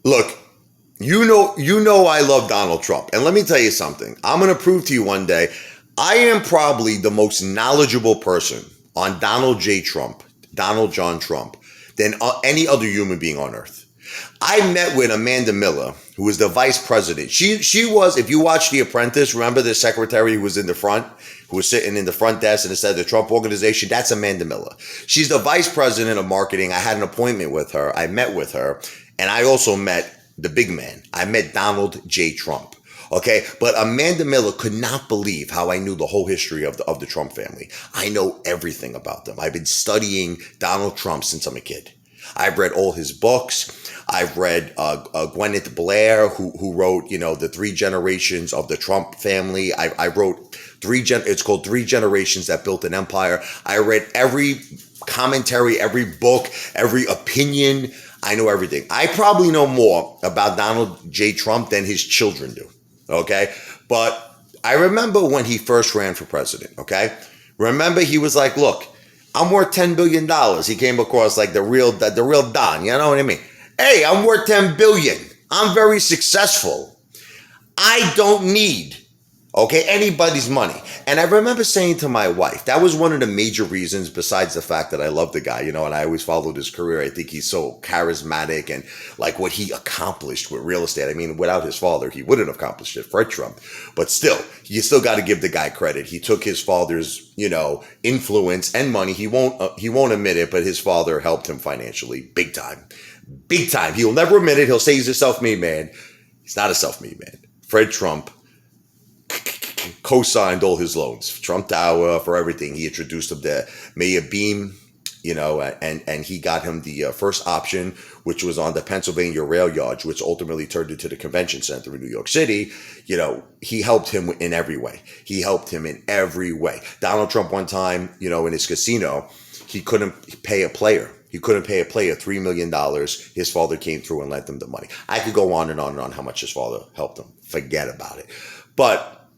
Look, you know I love Donald Trump. And let me tell you something. I'm going to prove to you one day, I am probably the most knowledgeable person on Donald John Trump, than any other human being on earth. I met with Amanda Miller, who was the vice president. She was, if you watch The Apprentice, remember the secretary who was in the front, who was sitting in the front desk and it said the Trump Organization? That's Amanda Miller. She's the vice president of marketing. I had an appointment with her. I met with her. And I also met the big man. I met Donald J. Trump. Okay, but Amanda Miller could not believe how I knew the whole history of the Trump family. I know everything about them. I've been studying Donald Trump since I'm a kid. I've read all his books. I've read Gwyneth Blair, who wrote, the 3 generations of the Trump family. I wrote it's called 3 Generations That Built an Empire. I read every commentary, every book, every opinion. I know everything. I probably know more about Donald J. Trump than his children do. Okay. But I remember when he first ran for president. Okay. Remember, he was like, look, I'm worth $10 billion. He came across like the real Don. You know what I mean? Hey, I'm worth $10 billion. I'm very successful. I don't need, anybody's money. And I remember saying to my wife, that was one of the major reasons, besides the fact that I love the guy, and I always followed his career. I think he's so charismatic and like what he accomplished with real estate. I mean, without his father, he wouldn't have accomplished it, Fred Trump. But still, you still got to give the guy credit. He took his father's, influence and money. He won't admit it, but his father helped him financially, big time. Big time. He'll never admit it. He'll say he's a self-made man. He's not a self-made man. Fred Trump co-signed all his loans. Trump Tower, for everything. He introduced him to Mayor Beam, and he got him the first option, which was on the Pennsylvania rail yards, which ultimately turned into the convention center in New York City. He helped him in every way. Donald Trump one time, in his casino, he couldn't pay a player. $3 million. His father came through and lent him the money. I could go on and on and on how much his father helped him. Forget about it. But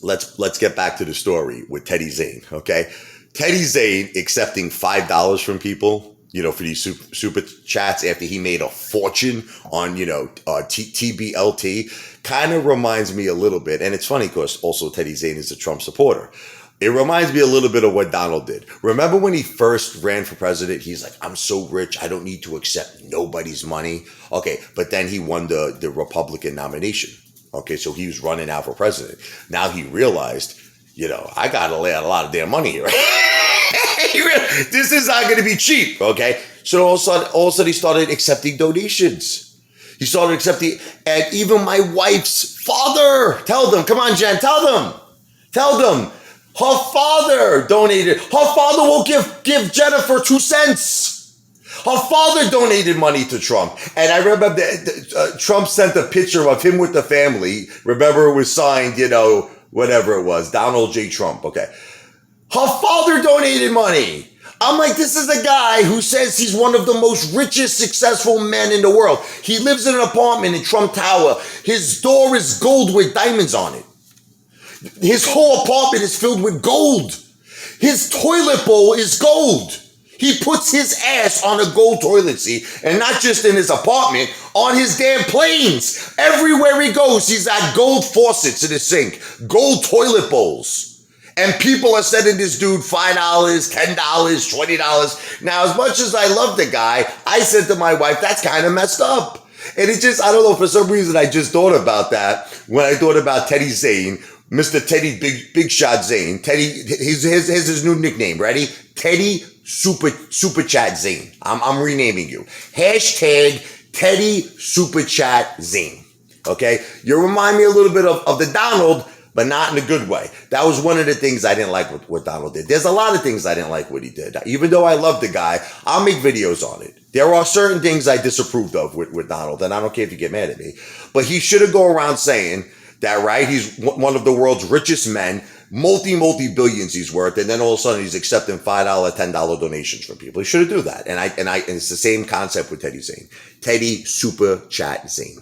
let's get back to the story with Teddy Zane, okay? Teddy Zane accepting $5 from people, for these super chats after he made a fortune on, TBLT, kind of reminds me a little bit. And it's funny because also Teddy Zane is a Trump supporter. It reminds me a little bit of what Donald did. Remember when he first ran for president? He's like, I'm so rich, I don't need to accept nobody's money. Okay, but then he won the Republican nomination. Okay, so he was running out for president. Now he realized, I got to lay out a lot of damn money here. This is not going to be cheap, okay? So all of a sudden he started accepting donations. He started accepting, and even my wife's father, tell them, come on, Jen, tell them. Her father donated. Her father will give Jennifer 2 cents. Her father donated money to Trump. And I remember Trump sent a picture of him with the family. Remember, it was signed, whatever it was, Donald J. Trump. Okay. Her father donated money. I'm like, this is a guy who says he's one of the most richest, successful men in the world. He lives in an apartment in Trump Tower. His door is gold with diamonds on it. His whole apartment is filled with gold. His toilet bowl is gold. He puts his ass on a gold toilet seat, and not just in his apartment, on his damn planes. Everywhere he goes, he's got gold faucets in his sink, gold toilet bowls. And people are sending this dude $5, $10, $20. Now, as much as I love the guy, I said to my wife, that's kind of messed up. And it just, I don't know, for some reason, I just thought about that when I thought about Teddy Zane, Mr. Teddy Big Shot Zane. Teddy, here's his new nickname. Ready? Teddy Super Chat Zane. I'm renaming you. # Teddy Super Chat Zane. Okay? You remind me a little bit of the Donald, but not in a good way. That was one of the things I didn't like what Donald did. There's a lot of things I didn't like what he did. Even though I love the guy, I'll make videos on it. There are certain things I disapproved of with Donald, and I don't care if you get mad at me. But he shouldn't go around saying that, right? He's one of the world's richest men, multi-billions he's worth, and then all of a sudden he's accepting $5, $10 donations from people. He shouldn't do that. And it's the same concept with Teddy Zane. Teddy Super Chat Zane.